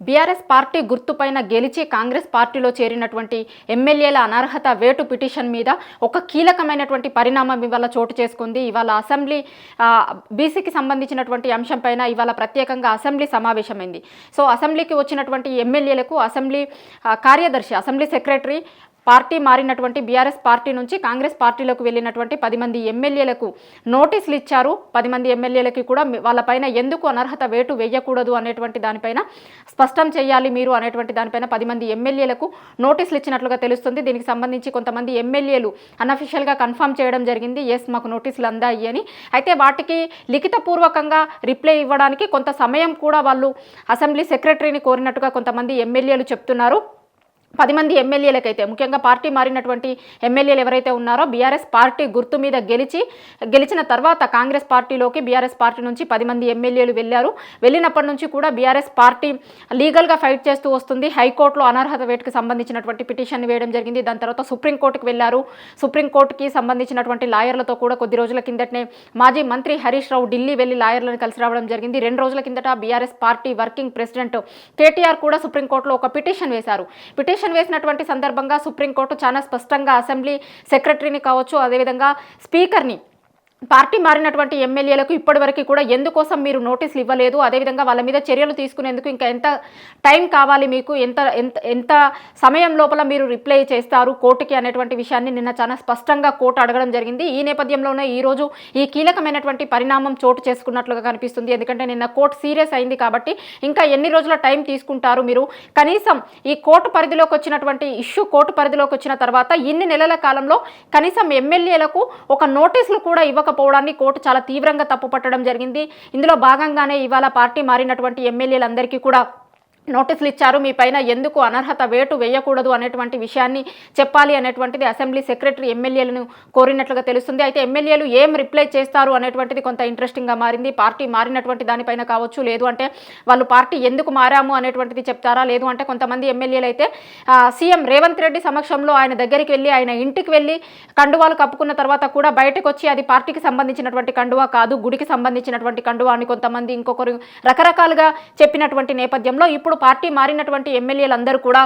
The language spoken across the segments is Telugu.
బీఆర్ఎస్ పార్టీ గుర్తుపైన గెలిచి కాంగ్రెస్ పార్టీలో చేరినటువంటి ఎమ్మెల్యేల అనర్హత వేటు పిటిషన్ మీద ఒక కీలకమైనటువంటి పరిణామం ఇవాళ చోటు చేసుకుంది. ఇవాళ అసెంబ్లీ బీసీకి సంబంధించినటువంటి అంశంపైన ఇవాళ ప్రత్యేకంగా అసెంబ్లీ సమావేశమైంది. సో అసెంబ్లీకి వచ్చినటువంటి ఎమ్మెల్యేలకు అసెంబ్లీ కార్యదర్శి, అసెంబ్లీ సెక్రటరీ పార్టీ మారినటువంటి బీఆర్ఎస్ పార్టీ నుంచి కాంగ్రెస్ పార్టీలోకి వెళ్ళినటువంటి 10 మంది ఎమ్మెల్యేలకు నోటీసులు ఇచ్చారు. 10 మంది ఎమ్మెల్యేలకి కూడా వాళ్ళపైన ఎందుకు అనర్హత వేటు వేయకూడదు అనేటువంటి దానిపైన స్పష్టం చేయాలి మీరు అనేటువంటి దానిపైన 10 మంది ఎమ్మెల్యేలకు నోటీసులు ఇచ్చినట్లుగా తెలుస్తుంది. దీనికి సంబంధించి కొంతమంది ఎమ్మెల్యేలు అన్అఫిషియల్గా కన్ఫర్మ్ చేయడం జరిగింది, ఎస్ మాకు నోటీసులు అందాయి అని. అయితే వాటికి లిఖితపూర్వకంగా రిప్లై ఇవ్వడానికి కొంత సమయం కూడా వాళ్ళు అసెంబ్లీ సెక్రటరీని కోరినట్టుగా కొంతమంది ఎమ్మెల్యేలు చెప్తున్నారు. 10 మంది ఎమ్మెల్యేలకైతే ముఖ్యంగా పార్టీ మారినటువంటి ఎమ్మెల్యేలు ఎవరైతే ఉన్నారో బీఆర్ఎస్ పార్టీ గుర్తు మీద గెలిచిన తర్వాత కాంగ్రెస్ పార్టీలోకి బీఆర్ఎస్ పార్టీ నుంచి 10 మంది ఎమ్మెల్యేలు వెళ్ళారు. వెళ్ళినప్పటి నుంచి కూడా బీఆర్ఎస్ పార్టీ లీగల్గా ఫైట్ చేస్తూ వస్తుంది. హైకోర్టులో అనర్హత వేటుకు సంబంధించినటువంటి పిటిషన్ వేయడం జరిగింది. దాని తర్వాత సుప్రీంకోర్టుకు వెళ్ళారు. సుప్రీంకోర్టుకి సంబంధించినటువంటి లాయర్లతో కూడా కొద్ది రోజుల కిందటనే మాజీ మంత్రి హరీష్ రావు ఢిల్లీ వెళ్ళి లాయర్లను కలిసి రావడం జరిగింది. 2 రోజుల కిందట BRS party working president KTR కూడా సుప్రీంకోర్టులో ఒక పిటిషన్ వేశారు. పిటిషన్ వేసినటువంటి సందర్భంగా సుప్రీంకోర్టు చాలా స్పష్టంగా అసెంబ్లీ సెక్రటరీని కావచ్చు, అదేవిధంగా స్పీకర్ని పార్టీ మారినటువంటి ఎమ్మెల్యేలకు ఇప్పటివరకు కూడా ఎందుకోసం మీరు నోటీసులు ఇవ్వలేదు, అదేవిధంగా వాళ్ళ మీద చర్యలు తీసుకునేందుకు ఇంకా ఎంత టైం కావాలి, మీకు ఎంత సమయం లోపల మీరు రిప్లై చేస్తారు కోర్టుకి అనేటువంటి విషయాన్ని నిన్న చాలా స్పష్టంగా కోర్టు అడగడం జరిగింది. ఈ నేపథ్యంలోనే ఈరోజు ఈ కీలకమైనటువంటి పరిణామం చోటు చేసుకున్నట్లుగా కనిపిస్తుంది. ఎందుకంటే నిన్న కోర్టు సీరియస్ అయింది కాబట్టి ఇంకా ఎన్ని రోజుల టైం తీసుకుంటారు మీరు, కనీసం ఈ కోర్టు పరిధిలోకి వచ్చినటువంటి ఇష్యూ కోర్టు పరిధిలోకి వచ్చిన తర్వాత ఇన్ని నెలల కాలంలో కనీసం ఎమ్మెల్యేలకు ఒక నోటీసులు కూడా పోవడాన్ని కోర్టు చాలా తీవ్రంగా తప్పుపట్టడం జరిగింది. ఇందులో భాగంగానే ఇవాళ పార్టీ మారినటువంటి ఎమ్మెల్యేలందరికీ కూడా నోటీసులు ఇచ్చారు. మీ పైన ఎందుకు అనర్హత వేటు వేయకూడదు అనేటువంటి విషయాన్ని చెప్పాలి అనేటువంటిది అసెంబ్లీ సెక్రటరీ ఎమ్మెల్యేలను కోరినట్లుగా తెలుస్తుంది. అయితే ఎమ్మెల్యేలు ఏం రిప్లై చేస్తారు అనేటువంటిది కొంత ఇంట్రెస్టింగ్గా మారింది. పార్టీ మారినటువంటి దానిపైన కావచ్చు, లేదు అంటే వాళ్ళు పార్టీ ఎందుకు మారాము అనేటువంటిది చెప్తారా, లేదు అంటే కొంతమంది ఎమ్మెల్యేలు అయితే సీఎం రేవంత్ రెడ్డి సమక్షంలో ఆయన దగ్గరికి వెళ్ళి ఆయన ఇంటికి వెళ్ళి కండువాలు కప్పుకున్న తర్వాత కూడా బయటకు వచ్చి అది పార్టీకి సంబంధించినటువంటి కండువా కాదు, గుడికి సంబంధించినటువంటి కండువా అని కొంతమంది ఇంకొకరు రకరకాలుగా చెప్పినటువంటి నేపథ్యంలో ఇప్పుడు పార్టీ మారినటువంటి ఎమ్మెల్యేలందరూ కూడా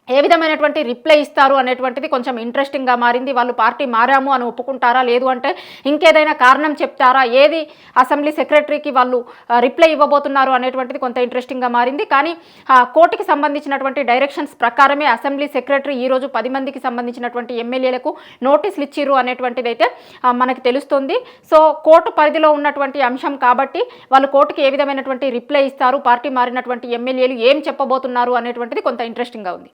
ఏ విధమైనటువంటి రిప్లై ఇస్తారు అనేటువంటిది కొంచెం ఇంట్రెస్టింగ్గా మారింది. వాళ్ళు పార్టీ మారాము అని ఒప్పుకుంటారా, లేదు అంటే ఇంకేదైనా కారణం చెప్తారా, ఏది అసెంబ్లీ సెక్రటరీకి వాళ్ళు రిప్లై ఇవ్వబోతున్నారు అనేటువంటిది కొంత ఇంట్రెస్టింగ్గా మారింది. కానీ కోర్టుకి సంబంధించినటువంటి డైరెక్షన్స్ ప్రకారమే అసెంబ్లీ సెక్రటరీ ఈరోజు 10 మందికి సంబంధించినటువంటి ఎమ్మెల్యేలకు నోటీసులు ఇచ్చిర్రు అనేటువంటిది అయితే మనకు తెలుస్తుంది. సో కోర్టు పరిధిలో ఉన్నటువంటి అంశం కాబట్టి వాళ్ళు కోర్టుకి ఏ విధమైనటువంటి రిప్లై ఇస్తారు, పార్టీ మారినటువంటి ఎమ్మెల్యేలు ఏం చెప్పబోతున్నారు అనేటువంటిది కొంత ఇంట్రెస్టింగ్గా ఉంది.